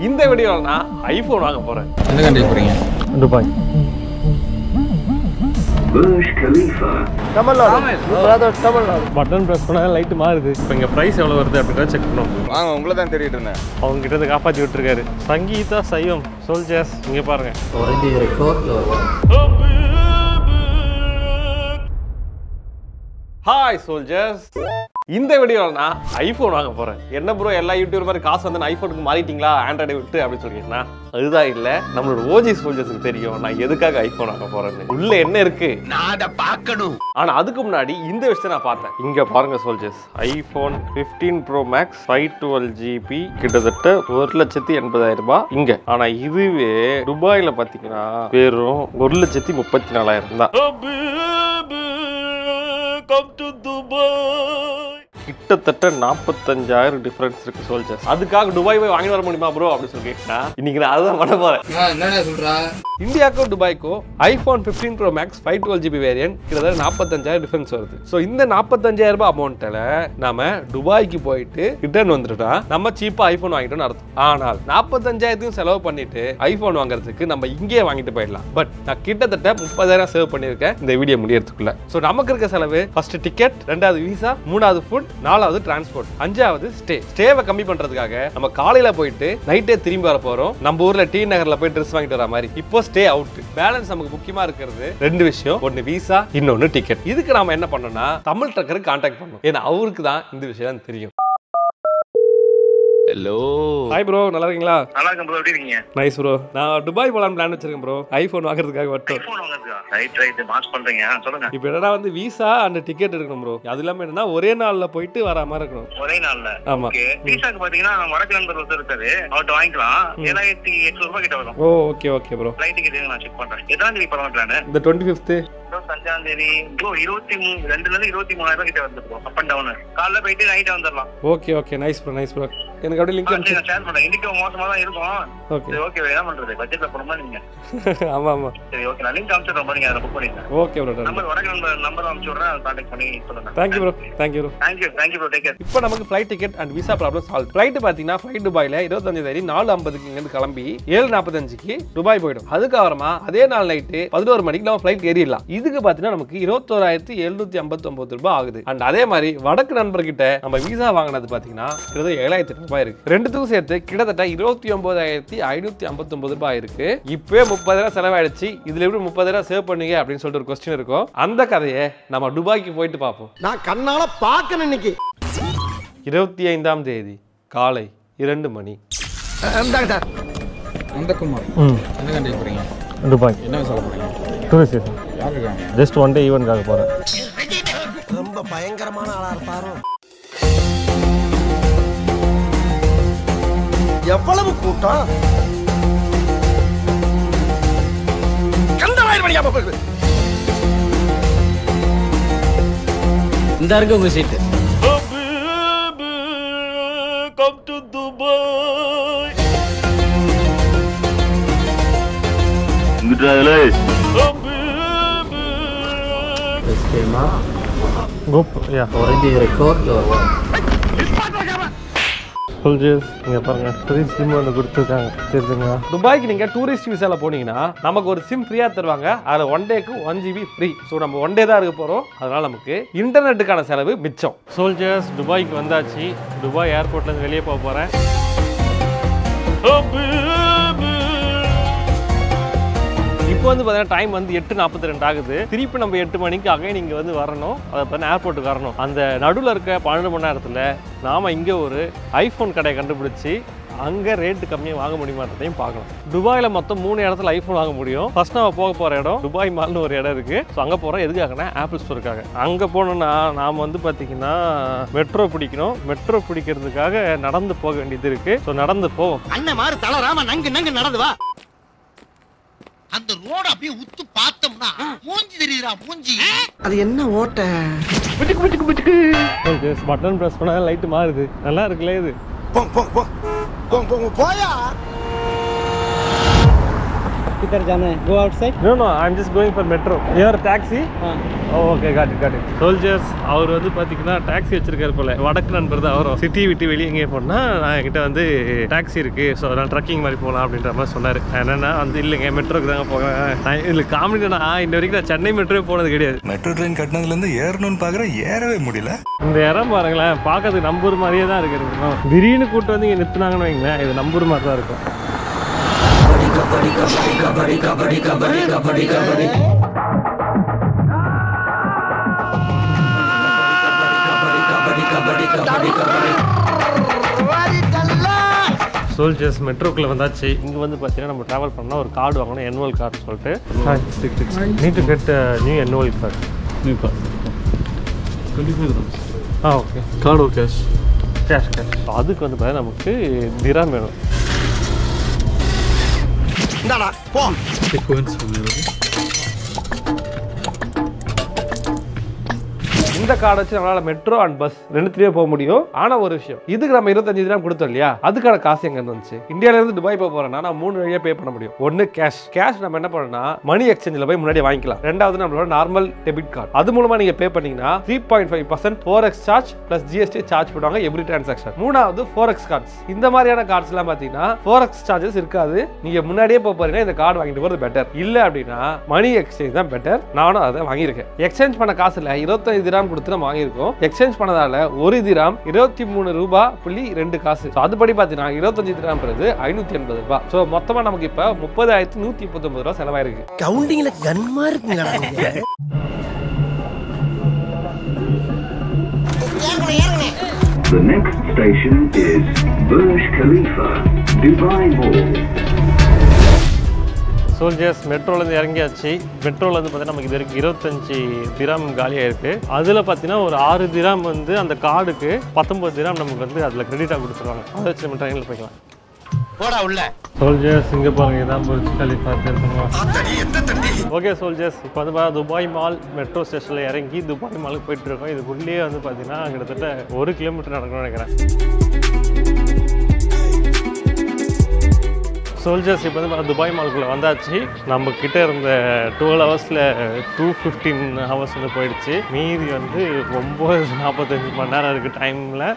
இந்த வீடியோல நான் ஐபோன் வாங்க போறேன். எந்த கண்ட்ரி போறீங்க? Dubai. Burj Khalifa. Button press பண்ணா லைட் மாறுது. இப்போ இங்க பிரைஸ் எவ்வளவு வருது அப்படின்றத செக் பண்ணோம். வாங்க, உங்களை தான் தேடிட்டு இருந்தேன். அவங்க கிட்ட இருந்து காப்பாத்தி விட்டுருக்காரு. சங்கீதா சைவம் சோல்ஜர்ஸ் இங்க பாருங்க. Hi soldiers. இந்த வீடியோவில் நான் ஐஃபோன் வாங்க போகிறேன். என்ன ப்ரோ எல்லா யூடியூபர் மாதிரி காசு வந்து ஐஃபோனுக்கு மாறிட்டீங்களா ஆண்ட்ராய்டை விட்டு அப்படின்னு சொல்லியிருக்கேன்னா அதுதான் இல்லை. நம்மளோட ஓஜி சோல்ஜர்ஸுக்கு தெரியும் நான் எதுக்காக ஐஃபோன் வாங்க போகிறேன்னு. உள்ள என்ன இருக்கு நான் அதை பார்க்கணும். ஆனால் அதுக்கு முன்னாடி இந்த விஷயத்தை நான் பார்த்தேன். இங்கே பாருங்க soldiers, iPhone 15 Pro Max 512GB கிட்டத்தட்ட 1,80,000 ரூபாய் இங்கே. ஆனால் இதுவே துபாயில் பார்த்தீங்கன்னா வெறும் 1,34,000 தான். Come to Dubai. கிட்டத்தட்ட 45,000 டிஃபரன்ஸ் இருக்கு சோல்ஜர்ஸ். அதுக்காக துபாய் போய் வாங்கி வர முடியுமா ப்ரோ அப்படின்னு சொல்லி இன்னைக்கு நான் அதுதான் பண்ண போறேன். என்ன சொல்றா? இந்தியாவுக்கும் துபாய்க்கும் iPhone 15 Pro Max 512GB variant கிட்டத்தட்ட 45,000 டிஃபரன்ஸ் வருது. ஸோ இந்த 45,000 ரூபாய் அமௌண்ட்டில் நம்ம துபாய்க்கு போயிட்டு ரிட்டர்ன் வந்துட்டா நம்ம சீப்பா ஐஃபோன் வாங்கிட்டோம்னு அர்த்தம். ஆனால் 45,000 செலவு பண்ணிட்டு ஐஃபோன் வாங்குறதுக்கு நம்ம இங்கேயே வாங்கிட்டு போயிடலாம். பட் நான் கிட்டத்தட்ட 30,000 சேவ் பண்ணியிருக்கேன் இந்த வீடியோ முடியறதுக்குள்ள. ஸோ நமக்கு இருக்க செலவு ஃபர்ஸ்ட் டிக்கெட், 2வது விசா, 3வது ஃபுட், 4வது டிரான்ஸ்போர்ட், 5வது ஸ்டேவை கம்மி பண்றதுக்காக நம்ம காலையில போயிட்டு நைட்டே திரும்பி வர போறோம். நம்ம ஊர்ல டி நகர்ல போய் ட்ரெஸ் வாங்கிட்டு வர மாதிரி. இப்போ ஸ்டே அவுட். பேலன்ஸ் நமக்கு முக்கியமா இருக்கிறது 2 விஷயம். ஒன்னு விசா, இன்னொன்னு டிக்கெட். இதுக்கு நாம என்ன பண்ணணும்னா தமிழ் ட்ரக்கருக்கு கான்டாக்ட் பண்ணணும். ஏன்னா அவருக்கு தான் இந்த விஷயம் தெரியும். ஹலோ. ஹாய் ப்ரோ, நல்லா இருக்கீங்களா? நல்லா இருக்கேன் ப்ரோ. எப்படி இருக்கீங்க? Nice bro. நான் துபாய் போலாம் பிளான் வச்சிருக்கேன் ப்ரோ. ஐபோன் வாங்குறதுக்காக மட்டும். ஐபோன் வாங்குறதுக்கா? ரைட் மார்ச் பண்றீங்க. சொல்லுங்க. இப்போ என்னடா வந்து விசா அண்ட் டிக்கெட் எடுக்கணும் ப்ரோ. அது இல்லாம என்னன்னா ஒரே நாள்ல போயிட்டு வர மாதிரி இருக்கணும். ஒரே நாள்ல? ஆமா. ஓகே. விசாக்கு பாத்தீங்கன்னா வடக்கு நண்பர் ஒருத்தர் இருக்காரு, அவர்கிட்ட வாங்கிக்கலாம். 7,800 ரூபாய் கிட்ட வரும். Oh okay okay bro. Flight ticket நான் செக் பண்றேன். எத்தனாம் தேதி போறோம் பிளான்? இந்த 25th 25ஆம் தேதி ப்ரோ. 2ல இருந்து 23,000 கிட்ட வந்து ப்ரோ. Up and down. காலைல போயிட்டு நைட் வந்துடலாம். Okay okay nice bro nice bro. எனக்கு அப்படியே லிங்க் நான் ஷேர் பண்றேன். இன்னைக்கு மோசமா தான் இருக்கும். Okay okay. என்ன பண்றது, பட்ஜெட்ல போறோமா நீங்க? ஆமா ஆமா. சரி ஓகே. நான் லிங்க் அனுப்பிச்சிடுறேன் பாருங்க, அதை புக் பண்ணிடுங்க. Okay bro. நம்பர் வடக்கு நம்பர் அனுப்பிச்சிடுறேன், கான்டாக்ட் பண்ணி சொல்லுங்க. Thank you bro. Thank you bro. Take care. இப்போ நமக்கு flight ticket and visa problem solve. Flight பாத்தீங்கன்னா ஃளைட் துபாயில 25 தேதி 4:50க்கு இங்க இருந்து கிளம்பி 7:45க்கு துபாய் போய்டும். அதுக்கப்புறமா அதே நாள் நைட்டு 11 மணிக்கு நம்ம ஃளைட் ஏறிடலாம். இதுக்கு பாத்தீங்கன்னா நமக்கு 21,759 ரூபாய் ஆகுது. அண்ட் அதே மாதிரி வடக்கு நண்பர்கிட்ட நம்ம விசா வாங்கினது பாத்தீங்கன்னா கிட்டத்தட்ட 7,000 ரூபாய் இருக்கு. ரெண்டுத்துக்கும் சேர்த்து கிட்டத்தட்ட 29,559 ரூபாய் இருக்கு. இப்பவே 30,000 செலவாயிடுச்சு. இதுல எப்படி 30,000 சேவ் பண்ணீங்க அப்படின்னு சொல்லிட்டு ஒரு கொஸ்டின் இருக்கும். அந்த கதையை நம்ம துபாய்க்கு போயிட்டு பார்ப்போம். நான் கண்ணால பார்க்கணும். இன்னைக்கு 25ஆம் தேதி காலை 2 மணி. நந்தகுமார். எந்த கண்ட்ரி போறீங்க? துபாய். என்ன சொல்ல போறீங்க? டூரிஸ்ட். யார் இருக்காங்க? ஜஸ்ட் ஒன் டே ஈவென்ட்காக போறேன். ரொம்ப பயங்கரமான ஆளா இருப்பாரு. எவ்வளவு கூட்டம்! கந்தவாயிரம் மணியாம போகுது. இந்த இருக்கு உங்க சீட்டு. Come to Dubai. இங்கடா Esquema. Group, yeah. Already record. Soldiers இங்க பாருங்க, டூரிஸ்ட் சிம் ஒன்று கொடுத்துருக்காங்க தெரிஞ்சுங்களா? துபாய்க்கு நீங்க டூரிஸ்ட் விசால போனீங்கன்னா நமக்கு ஒரு சிம் ஃப்ரீயா தருவாங்க. அதுல 1 டேக்கு 1 GB ஃப்ரீ. ஸோ நம்ம 1 டே தான் இருக்க போறோம். அதனால நமக்கு இன்டர்நெட்டுக்கான செலவு மிச்சம். சோல்ஜர்ஸ் துபாய்க்கு வந்தாச்சு. துபாய் ஏர்போர்ட்ல இருந்து வெளியே போக போறேன். இப்போ வந்து பார்த்தீங்கன்னா டைம் வந்து 8:42 ஆகுது. திருப்பி நம்ம 8 மணிக்கு அகைன் இங்கே வந்து வரணும். அதை பார்த்தீங்கன்னா ஏர்போர்ட்டுக்கு வரணும். அந்த நடுவில் இருக்க 12 மணி நேரத்தில் நாம் இங்கே ஒரு ஐஃபோன் கடையை கண்டுபிடிச்சி அங்கே ரேட்டு கம்மியாக வாங்க முடியுமான்றதையும் பார்க்கலாம். துபாயில் மொத்தம் 3 இடத்துல ஐஃபோன் வாங்க முடியும். ஃபர்ஸ்ட் நம்ம போக போகிற இடம் துபாய் மால்னு ஒரு இடம் இருக்குது. ஸோ அங்கே போகிறோம். எதுக்காகனா ஆப்பிள் ஸ்டோருக்காக. அங்கே போனோன்னா நாம் வந்து பார்த்திங்கன்னா மெட்ரோ பிடிக்கணும். மெட்ரோ பிடிக்கிறதுக்காக நடந்து போக வேண்டியது இருக்குது. ஸோ நடந்து போவோம். அண்ணன் மாதிரி தளராம நங்கு நடந்து வா. அந்த ரோட அப்படியே உத்து பார்த்தோம்னா மூஞ்சி தெரியுதா? மூஞ்சி அது என்ன ஓட்ட? பட்டன் பிரஸ் பண்ணா லைட் மாறுது. நல்லா இருக்குல்ல இது? போயா किधर जाना है? Go outside. No, no, I'm just going for metro. Your taxi? Okay got it. Soldiers அவர் வந்து பார்த்தீங்கன்னா டாக்ஸி வச்சிருக்காரு போல. வடக்கு நண்பர் தான் அவரும். சிட்டி விட்டு வெளியே எங்கேயே போனால் நான் என்கிட்ட வந்து டாக்ஸி இருக்குது, ஸோ நான் ட்ரக்கிங் மாதிரி போகலாம் அப்படின்ற மாதிரி சொன்னார். என்னென்னா வந்து இல்லைங்க மெட்ரோக்கு தாங்க போகிறேன். இதில் காமெடினா இன்ன வரைக்கும் நான் சென்னை மெட்ரோவே போனது கிடையாது. மெட்ரோ ட்ரெயின் கட்டினதுலேருந்து ஏறணும்னு பார்க்குறேன், ஏறவே முடியல. இந்த இடம் பாருங்களேன், பார்க்கறதுக்கு நம்பூர் மாதிரியே தான் இருக்குது. திடீர்னு கூட்டு வந்து இங்கே நிறுத்தினாங்கன்னு வைங்களேன், இது நம்பூர் மாதிரி தான் இருக்கும். சோல்ஜர்ஸ் மெட்ரோக்குள்ளே வந்தாச்சு. இங்கே வந்து பார்த்தீங்கன்னா நம்ம ட்ராவல் பண்ணால் ஒரு கார்டு வாங்கணும், என்வல் கார்டுன்னு சொல்லிட்டு. Need to get new Nol card. New card 25 grams. Okay. Card ஒரு கேஷ். அதுக்கு வந்து பார்த்தீங்கன்னா நமக்கு திராம் வேணும். இந்தாடா போ. சீக்வென்ஸ் இந்த கார்டை வச்சு நம்மளால மெட்ரோ அண்ட் பஸ் ரெண்டுத்துலயே போக முடியும். ஆனா ஒரு விஷயம், இதுக்கு நம்ம 25 திராம் கொடுத்தோம் இல்லையா, அதுக்கான காசு எங்க இருந்து வந்துச்சு? இந்தியால இருந்து துபாய் போக போறேன்னா நான் 3 வழியா பே பண்ண முடியும். ஒன்னு கேஷ் நம்ம என்ன பண்ணணும்னா மணி எக்ஸ்சேஞ்சில் போய் முன்னாடி வாங்கிக்கலாம். ரெண்டாவது நம்மளோட நார்மல் டெபிட் கார்டு, அது மூலமா நீங்க பே பண்ணீங்கன்னா 3.5% forex charge plus GST charge பண்ணுவாங்க எவ்ரி டிரான்சாக்ஷன். மூணாவது forex கார்ட்ஸ். இந்த மாதிரியான கார்ட்ஸ் எல்லாம் பாத்தீங்கன்னா forex சார்ஜஸ் இருக்காது. நீங்க முன்னாடியே போக போறீங்கன்னா இந்த கார்டு வாங்கிட்டு போறது பெட்டர். இல்ல அப்படின்னா மணி எக்ஸ்சேஞ்ச் தான் பெட்டர். நானும் அதை வாங்கியிருக்கேன். எக்ஸ்சேஞ்ச் பண்ண காசுல 25 திராம் கொடுத்து நம்ம வாங்கியிருக்கோம். எக்ஸ்சேஞ்ச் பண்ணதால ஒரு திராம் 23 ரூபாய்.2 காசு. அதுபடி பார்த்தீங்கன்னா 25 திராம் 580 ரூபாய். ஸோ மொத்தமாக நமக்கு இப்போ 30,139 ரூபாய் செலவாயிருக்கு. கவுண்டிங்ல கன்மா இருக்குங்கடா. The next station is Burj Khalifa, Dubai Mall. Soldiers மெட்ரோலேருந்து இறங்கியாச்சு. மெட்ரோவில் வந்து பார்த்தீங்கன்னா நமக்கு இது வரைக்கும் 25 திராம் காலியாக இருக்குது. அதில் பார்த்தீங்கன்னா ஒரு 6 திராம் வந்து அந்த கார்டுக்கு 19 திராம் நமக்கு வந்து அதில் கிரெடிட்டாக கொடுத்துருவாங்க. அதை வச்சு நம்ம ட்ரெயினில் போய்க்கலாம். போடா உள்ள. சோல்ஜர்ஸ் இங்கே பாருங்க, இதான் புர்ஜ் கலிஃபா தெரியுமா? ஓகே சோல்ஜர்ஸ், இப்போ வந்து பார்த்தா துபாய் மால் மெட்ரோ ஸ்டேஷனில் இறங்கி துபாய் மாலுக்கு போயிட்டு இருக்கோம். இதுக்குள்ளேயே வந்து பார்த்தீங்கன்னா கிட்டத்தட்ட 1 கிலோமீட்டர் நடக்கணும்னு நினைக்கிறேன். சோல்ஜர்ஸ் இப்போ வந்து துபாய் மாலுக்குள்ளே வந்தாச்சு. நம்ம கிட்ட இருந்த 12 ஹவர்ஸில் 215 ஹவர்ஸ் வந்து போயிடுச்சு. மீதி வந்து 9:45 மணி நேரம் இருக்குது டைமில்.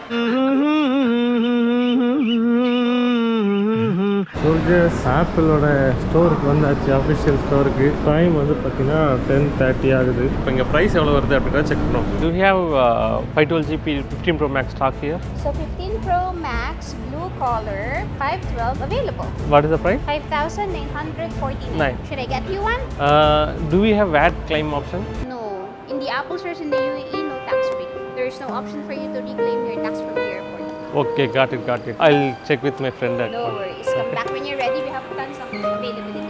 சோல்ஜர்ஸ் ஆப்பிளோட ஸ்டோருக்கு வந்தாச்சு, அஃபிஷியல் ஸ்டோருக்கு. டைம் வந்து பார்த்தீங்கன்னா 10:30 ஆகுது. இப்போ இங்கே ப்ரைஸ் எவ்வளோ வருது அப்படின்னா செக் பண்ணோம். Do you have 512GB 15 Pro Max stock here? So 15 Pro Max blue color 512 available. What is the price? 5,949. Should I get you one? Do we have VAT claim option? No. In the Apple stores in the UAE, no tax free. There is no option for you to reclaim your tax from the airport. Okay, got it. I'll check with my friend. No worries. Come back when you're ready. We have tons of availability.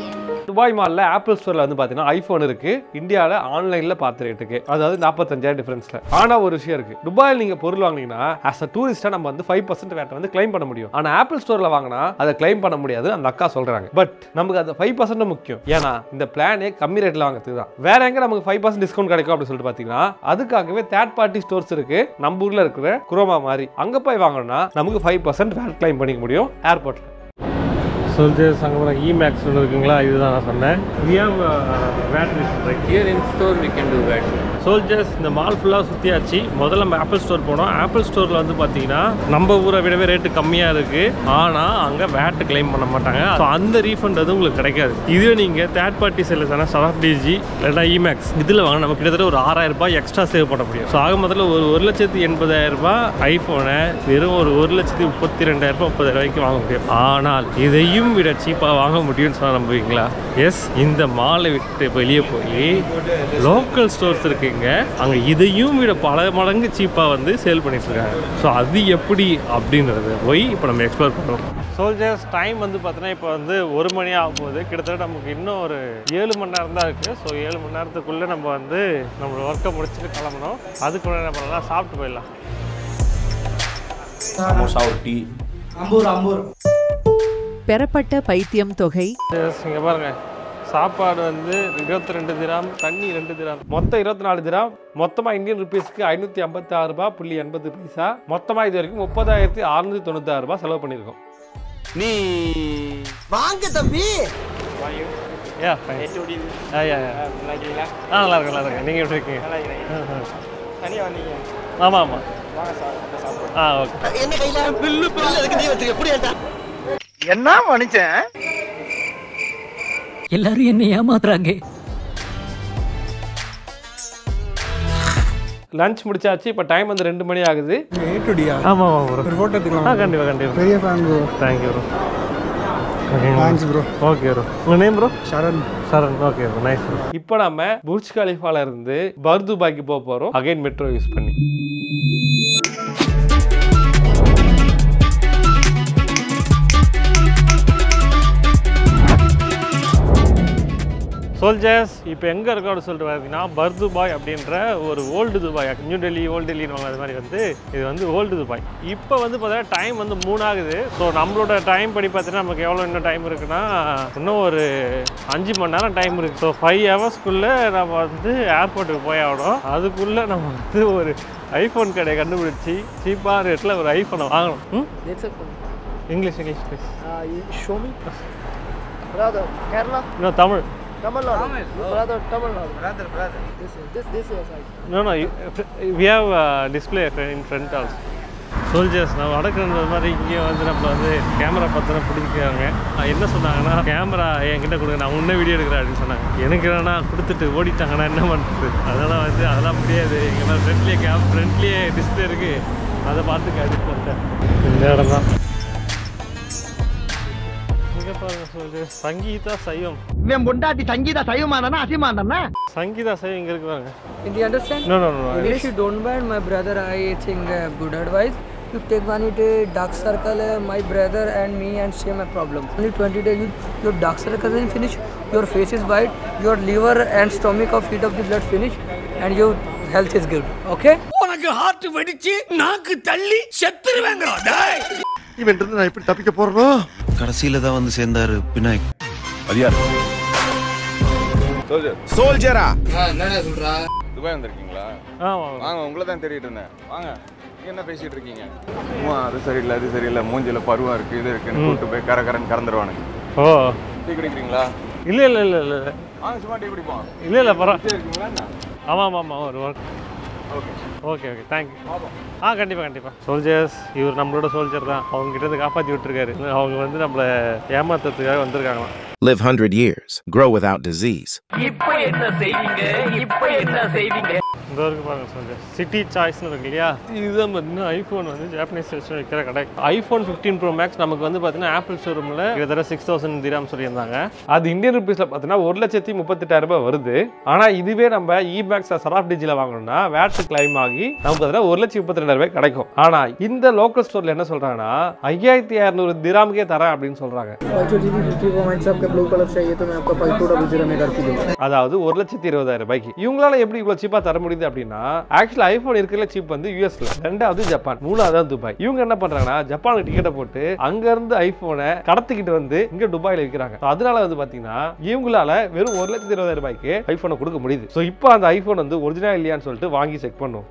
Dubai மாலில் apple ஸ்டோரில் வந்து பார்த்தீங்கன்னா iPhone இருக்குது. இந்தியாவில் ஆன்லைனில் பார்த்த ரேட்டுக்கு, அதாவது 45,000 டிஃபரன்ஸில். ஆனால் ஒரு விஷயம் இருக்குது, துபாயில் நீங்கள் பொருள் வாங்கினீங்கன்னா ஆஸ் அ டூரிஸ்ட்டாக நம்ம வந்து 5% வேட்டை வந்து கிளைம் பண்ண முடியும். ஆனால் ஆப்பிள் ஸ்டோரில் வாங்கினா அதை கிளைம் பண்ண முடியாது, அந்த அக்கா சொல்கிறாங்க. பட் நமக்கு அந்த 5% முக்கியம். ஏன்னா இந்த பிளானே கம்மி ரேட்டில் வாங்குறது தான். வேற எங்கே நமக்கு 5% டிஸ்கவுண்ட் கிடைக்கும் அப்படின்னு சொல்லிட்டு பார்த்தீங்கன்னா அதுக்காகவே தேர்ட் பார்ட்டி ஸ்டோர்ஸ் இருக்குது. நம்ம ஊரில் இருக்கிற குரோமா மாதிரி அங்கே போய் வாங்கணும்னா நமக்கு 5% வேட் கிளைம் பண்ணிக்க முடியும் ஏர்போர்ட்டில். Soldiers, E-Max இருக்குங்களா, இதுதான் நான் சொன்னேன். We have VAT right here in store, we can do VAT. Soldiers, இந்த மால் ஃபுல்லாக சுற்றியாச்சு. முதல்ல நம்ம ஆப்பிள் ஸ்டோர் போனோம். ஆப்பிள் ஸ்டோரில் வந்து பார்த்தீங்கன்னா நம்ம ஊரை விடவே ரேட்டு கம்மியாக இருக்குது. ஆனால் அங்கே வேட் கிளைம் பண்ண மாட்டாங்க. ஸோ அந்த ரீஃபண்ட் வந்து உங்களுக்கு கிடைக்காது. இதுவே நீங்கள் தேர்ட் பார்ட்டி செல்லர்ஸான சராஃப் டிஜி இல்லைனா E-Max இதில் வாங்க நம்ம கிட்டத்தட்ட ஒரு 6,000 ரூபாய் எக்ஸ்ட்ரா சேவ் பண்ண முடியும். ஸோ ஆக முதல்ல ஒரு 1,80,000 ரூபாய் ஐஃபோனை வெறும் ஒரு 1,32,000 30,000 ரூபாய்க்கு வாங்க முடியும். ஆனால் இதையும் விட சீப்பாக வாங்க முடியும்னு சொன்னால் நம்புவீங்களா? எஸ், இந்த மாலை விட்டு வெளியே போய் லோக்கல் ஸ்டோர்ஸ் இருக்குங்க, அங்கே இதையும் விட பல மடங்கு சீப்பாக வந்து சேல் பண்ணிட்டு இருக்காங்க. ஸோ அது எப்படி அப்படின்றது போய் இப்போ நம்ம எக்ஸ்ப்ளோர் பண்ணுவோம். சோல்ஜர்ஸ் டைம் வந்து பார்த்தீங்கன்னா இப்போ வந்து 1 மணி ஆகும் போது, கிட்டத்தட்ட நமக்கு இன்னும் ஒரு 7 மணி நேரம் தான் இருக்குது. ஸோ 7 மணி நேரத்துக்குள்ளே நம்ம வந்து நம்மளோட ஒர்க்கை முடிச்சுட்டு கிளம்பணும். அதுக்குள்ள என்ன பண்ணலாம், சாப்பிட்டு போயிடலாம். சமோசா, ஒரு டீ. அம்பூர் பெறப்பட்ட பைத்தியம் தொகை. இங்கே பாருங்க, சாப்பாடு வந்து 22 திராம், தண்ணி 2 திராம், மொத்தம் 24 திராம். மொத்தமாக இந்தியன் ருபீஸ்க்கு 556 ரூபாய் 80 பைசா. மொத்தமாக இது வரைக்கும் 30,696 ரூபாய் செலவு பண்ணியிருக்கோம். நீ வாங்க தம்பி. யா ஃபைன் யா நல்லா இருக்கேன் நீங்கள் எப்படி இருக்கீங்க தனியாக வந்தீங்க ஆமாம் ஆமாம் வாங்க சார் சாப்பிடுவோம். ஓகே என்ன கையில பில்லு அதுக்கு நீ வச்சுக்க புரியாதா? என்ன மனுஷன் எல்லாரும் என்ன ஏமாத்துறாங்க. லஞ்ச் முடிச்சாச்சு. இப்போ டைம் வந்து 2 மணி ஆகுது. ஏட்டுடியா ஆமாம் ஆமாம் ப்ரோ. ஒரு ஃபோட்டோ எடுத்துக்கலாம். கண்டிப்பாக பெரிய fan bro. Thank you bro. Thanks bro. Okay bro. உங்கள் name bro? Charan. Okay bro. Nice bro. இப்போ நம்ம புர்ஜ் கலிஃபால இருந்து பர்துபாய்க்கு போக போகிறோம். அகைன் மெட்ரோ யூஸ் பண்ணி. சோல்ஜர்ஸ் இப்போ எங்கே இருக்கோம்னு சொல்லிட்டு பார்த்தீங்கன்னா பர்துபாய் அப்படின்ற ஒரு old Dubai, New Delhi old டெல்லின்னு அது மாதிரி வந்து இது வந்து ஓல்டு துபாய். இப்போ வந்து பார்த்தீங்கன்னா டைம் வந்து 3 ஆகுது. ஸோ நம்மளோட டைம் படி பார்த்தீங்கன்னா நமக்கு எவ்வளோ இன்னும் டைம் இருக்குன்னா இன்னும் ஒரு 5 மணி நேரம் டைம் இருக்குது. ஸோ 5 ஹவர்ஸ்க்குள்ளே நம்ம வந்து ஏர்போர்ட்டுக்கு போய் ஆகணும். அதுக்குள்ளே நம்ம வந்து ஒரு ஐஃபோன் கடையை கண்டுபிடிச்சி சீப்பாக ரேட்டில் ஒரு ஐஃபோனை வாங்கணும். English please. Show me. Brother, Kerala. No, Tamil. Tamil Nadu. Brother, Tamil Nadu. Brother. This your side. No, we have display in front also. Soldiers நம்ம வடக்கிற மாதிரி இங்கே வந்து நம்ம வந்து கேமரா பார்த்து பிடிக்கிறாங்க. என்ன சொன்னாங்கன்னா கேமரா என்கிட்ட கொடுங்க, நான் உன்ன வீடியோ எடுக்கிறேன் அப்படின்னு சொன்னாங்க. எனக்கு என்னன்னா கொடுத்துட்டு ஓடிட்டாங்கன்னா என்ன பண்ணுறது? அதெல்லாம் வந்து அதெல்லாம் முடியாது. எங்கன்னா ஃப்ரெண்ட்லியே டிஸ்பிளே இருக்குது, அதை பார்த்து எடுத்து வந்தேன். இந்த இடம் தான் சங்கீதா சைவம். இவன் பொண்டாட்டி சங்கீதா சைவமானா அசிமானா? சங்கீதா சைவம் இங்கே இருக்கு பாருங்க. Do you understand? No. If you don't mind, my brother, I think good advice. You take one dark circle, my brother and me, and same a problem. Only 20 days, your dark circle will finish, your face is white, your liver and stomach of heat of the blood finish, and your health is good. Okay? உனக்கு heart வெடிச்சு நாக்கு தள்ளி செத்துருவேங்கடா டேய். இவன் இருந்து நான் எப்படி தப்பிக்க போறனோ? கடைசியில தான் வந்து சேர்ந்தாரு விநாயக். அதியார் சோல்ஜரா. என்னடா சொல்றா? துபாய் வந்திருக்கீங்களா? வாங்க, உங்களை தான் தேடிட்டு இருந்தேன். வாங்க. என்ன பேசிட்டு இருக்கீங்க? அது சரியில்லை மூஞ்சில பருவம் இருக்கு, இது இருக்குன்னு கூட்டு போய் கரகரன்னு கறந்துருவானுங்க. ஓ, டீ குடிக்கிறீங்களா? இல்ல வாங்க, சும்மா டீ குடிப்போம். இல்ல பரவாயில்ல. இருக்கீங்களா? ஆமாம் ஒரு ஒர்க். Okay thank you. கண்டிப்பாக சோல்ஜர்ஸ், இவர் நம்மளோட சோல்ஜர் தான். அவங்க கிட்ட இருந்து காப்பாற்றி விட்டுருக்காரு. அவங்க வந்து நம்மளை ஏமாத்துறதுக்காக வந்திருக்காங்களாம். Live 100 years, grow without disease. இப்போ என்ன செய்வீங்க? இந்த இருக்கு பாருங்க சோல்ஜர். சிட்டி சாய்ஸ்னு இருக்கு இல்லையா, இதுதான் பார்த்தீங்கன்னா ஐஃபோன் வந்து ஜாப்பனீஸ் வெர்ஷன் விற்கிற கடை. ஐஃபோன் 15 Pro Max நமக்கு வந்து பார்த்தீங்கன்னா ஆப்பிள் ஷோரூமில் கிட்டத்தட்ட 6000 திராம் சொல்லியிருந்தாங்க. அது இந்தியன் ருபீஸில் பார்த்தீங்கன்னா 1,38,000 வருது. ஆனால் இதுவே நம்ம இமேக்ஸ் சராஃப் டிஜியில் வாங்கணும்னா வேட் கிளைம் ஆகி நமக்கு பார்த்தீங்கன்னா 1,32,000 கிடைக்கும். ஆனால் இந்த லோக்கல் ஸ்டோரில் என்ன சொல்கிறாங்கன்னா 5,600 திராமுக்கே தரேன் அப்படின்னு சொல்கிறாங்க. அதாவது 1,20,000 இவங்களால எப்படி இவ்வளவு சீப்பா தர முடியுது அப்படின்னா, ஆக்சுவலா ஐபோன் இருக்கிற சீப் வந்து யூஎஸ்ல, 2வது ஜப்பான், 3வது துபாய். இவங்க என்ன பண்றாங்கன்னா ஜப்பானுக்கு டிக்கெட்டை போட்டு அங்க இருந்து ஐபோனை கடத்திக்கிட்டு வந்து இங்க துபாயில விற்கிறாங்க. அதனால வந்து பாத்தீங்கன்னா இவங்களால வெறும் 1,20,000 ஐபோனை கொடுக்க முடியுது. சோ இப்போ அந்த ஐபோன் வந்து ஒரிஜினல் இல்லையான்னு சொல்லிட்டு வாங்கி செக் பண்ணுவோம்.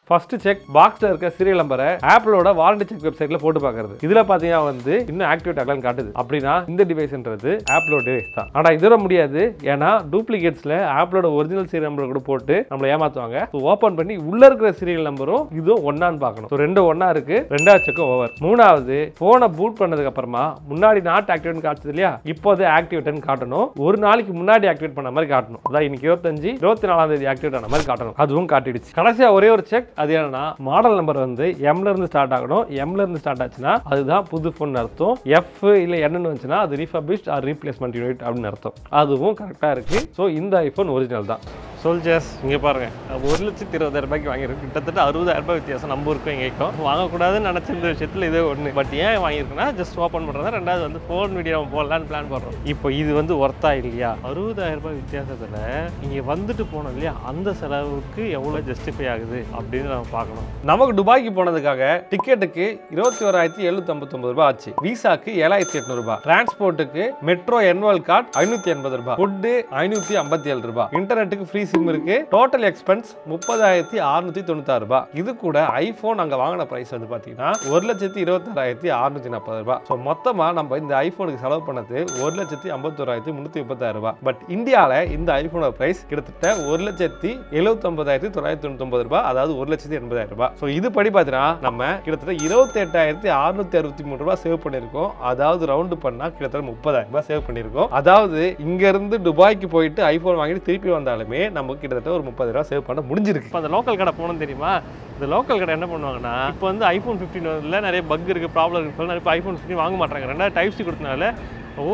ஃபர்ஸ்ட் செக் பாக்ஸ்ல இருக்க சீரியல் நம்பரை ஆப்பிளோட வாரண்டி செக் வெப்சைட்ல போட்டு பாக்குறது. இதுல பாத்தீங்கன்னா வந்து இன்னும் ஆக்டிவேட் ஆகலன்னு காட்டுது. அப்படின்னா இந்த டிவைஸ்ன்றது ஆப்பிளோட டிவைஸ் தான். ஆனா இதர முடியாது, ஏன்னா டூப்ளிகேட்ஸ்ல ஆப்பிளோட ஒரிஜினல் சீரியல் நம்பர் கூட போட்டு நம்மள ஏமாத்துவாங்க. ஓபன் பண்ணி உள்ள இருக்கிற சீரியல் நம்பரும் இதுவும் ஒன்னான்னு பார்க்கணும். ரெண்டு ஒன்னா இருக்கு, 2வது செக் ஓவர். 3வது போனை பூட் பண்ணதுக்கு அப்புறமா முன்னாடி நாட் ஆக்டிவேட் காட்டுது இல்லையா, இப்போது ஆக்டிவேட்னு காட்டணும். ஒரு நாளைக்கு முன்னாடி ஆக்டிவேட் பண்ண மாதிரி காட்டணும். அதான் இன்னைக்கு 25 24ஆம் தேதி ஆக்டிவேட் ஆன மாதிரி காட்டணும். அதுவும் காட்டிடுச்சு. கடைசியா ஒரே ஒரு செக், அது என்னன்னா மாடல் நம்பர் வந்து எம்ல இருந்து ஸ்டார்ட் ஆகணும். எம்ல இருந்து ஸ்டார்ட் ஆச்சுன்னா அதுதான் புது போன் அர்த்தம். எஃப் இல்ல என்னன்னு வந்துச்சுன்னா அது ரீஃபர்பிஷ்ட் ஆர் ரீப்ளேஸ்மெண்ட் யூனிட் அப்படின்னு அர்த்தம். அதுவும் கரெக்டா இருக்கு. ஸோ இந்த ஐபோன் ஒரிஜினல் தான். சோல்ஜர்ஸ் இங்கே பாருங்க, 1,20,000 வாங்கியிருக்கு. கிட்டத்தட்ட 60,000 வித்தியாசம் நம்ம இருக்கும் எங்கேயும். வாங்கக்கூடாதுன்னு நினச்சிருந்த விஷயத்தில் இதே ஒன்று. பட் ஏன் வாங்கியிருக்குன்னா ஜஸ்ட் ஓப்பன் பண்ணுறதா, 2வது வந்து ஃபோன் வீடியோ போடலான்னு பிளான் பண்ணுறோம். இப்போ இது வந்து ஒர்த்தா இல்லையா? 60,000 வித்தியாசத்தில் இங்கே வந்துட்டு போனோம் இல்லையா, அந்த செலவுக்கு எவ்வளோ ஜஸ்டிஃபை ஆகுது அப்படின்னு நம்ம பார்க்கணும். நமக்கு துபாய்க்கு போனதுக்காக டிக்கெட்டுக்கு 21,759 ஆச்சு. விசாக்கு 7,800, டிரான்ஸ்போர்ட்டுக்கு மெட்ரோ என்வல் கார்டு 580, ஃபுட்டு 557, இன்டர்நெட்டுக்கு ஃப்ரீ சிம் இருக்கு. டோட்டல் எக்ஸ்பென்ஸ் 30,696 ரூபாய். இது கூட ஐபோன் அங்க வாங்கின பிரைஸ் வந்து பாத்தீங்கன்னா 1,26,640 ரூபாய். ஸோ மொத்தமா நம்ம இந்த ஐபோனுக்கு செலவு பண்ணது 1,51,336 ரூபாய். பட் இந்தியால இந்த ஐபோனோட பிரைஸ் கிட்டத்தட்ட 1,79,999 ரூபாய், அதாவது 1,80,000 ரூபாய். ஸோ இது படி பார்த்தீங்கன்னா நம்ம கிட்டத்தட்ட 28,663 ரூபாய் சேவ் பண்ணியிருக்கோம். அதாவது ரவுண்டு பண்ணா கிட்டத்தட்ட 30,000 ரூபாய் சேவ் பண்ணியிருக்கோம். அதாவது இங்க இருந்து துபாய்க்கு போயிட்டு ஐபோன் வாங்கிட்டு திருப்பி வந்தாலுமே நமக்கு கிட்டத்தட்ட ஒரு 30,000 ரூபாய் சேவ் பண்ண முடிஞ்சிருக்கு. இப்போ அந்த லோக்கல் கடை போனோம் தெரியுமா? இந்த லோக்கல் கடை என்ன பண்ணுவாங்கன்னா, இப்போ வந்து ஐபோன் 15 நிறைய பக் இருக்கு, ப்ராப்ளம் இருக்கு, நிறைய ஐபோன் 15 வாங்க மாட்டாங்க. 2 டைப் சி கொடுத்தனால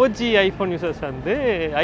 ஓஜி ஐஃபோன் யூசர்ஸ் வந்து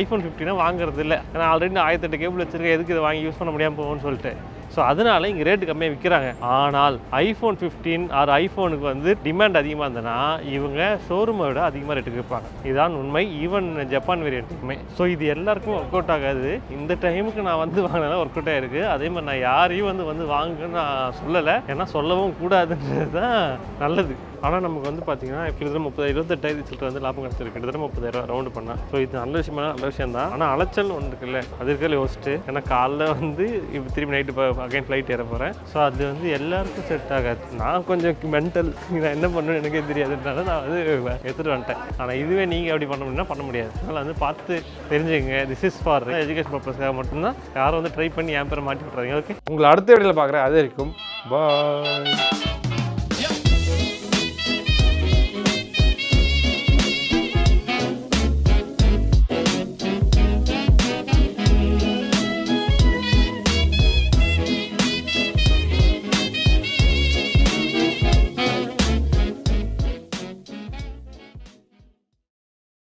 ஐஃபோன் 15 வாங்குறது இல்லை. ஏன்னா ஆல்ரெடி 1008 கேபிள் வச்சிருக்கேன், எதுக்கு இதை வாங்கி யூஸ் பண்ண முடியாமல் போகும்னு சொல்லிட்டு. ஸோ அதனால இங்கே ரேட்டு கம்மியாக விற்கிறாங்க. ஆனால் ஐஃபோன் 15 ஆர் ஐஃபோனுக்கு வந்து டிமாண்ட் அதிகமாக இருந்ததுன்னா இவங்க ஷோரூமை விட அதிகமாக ரேட்டுக்கு விற்பாங்க. இதுதான் உண்மை. Even Japan வேரியண்ட்டுக்குமே. ஸோ இது எல்லாருக்கும் ஒர்க் அவுட் ஆகாது. இந்த டைமுக்கு நான் வந்து வாங்கினா ஒர்க் அவுட் ஆகிருக்கு. அதே மாதிரி நான் யாரையும் வந்து வாங்குன்னு நான் சொல்லலை, ஏன்னா சொல்லவும் கூடாதுன்றது தான் நல்லது. ஆனால் நமக்கு வந்து பார்த்தீங்கன்னா கிட்டத்தட்ட 28,000 சில்லரை வந்து லாபம் கிடச்சிருக்கு. கிட்டத்தட்ட 30,000 ரவுண்டு பண்ணால். ஸோ இது நல்ல விஷயமான நல்ல விஷயம் தான். ஆனால் அலைச்சல் ஒன்று இருக்குல்ல, அது இருக்கல யோசிச்சுட்டு. ஏன்னா காலைல வந்து இப்போ திரும்பி நைட்டு அகைன் ஃப்ளைட் ஏற போகிறேன். ஸோ அது வந்து எல்லாருக்கும் செட் ஆகாது. நான் கொஞ்சம் மென்டல், நான் என்ன பண்ணணும்னு எனக்கே தெரியாதுன்றனால நான் வந்து எடுத்துகிட்டு வந்துட்டேன். ஆனால் இதுவே நீங்கள் அப்படி பண்ண முடியும்னா பண்ண முடியாது. அதனால் வந்து பார்த்து தெரிஞ்சுங்க. திஸ் இஸ் ஃபார் எஜுகேஷன் பர்பஸ்க்காக மட்டும்தான். யாரும் வந்து ட்ரை பண்ணி என் பேரை மாட்டி விட்றாங்க. ஓகே, உங்களை அடுத்த வீடியோவில் பார்க்குறேன். அது வரைக்கும் பாய்.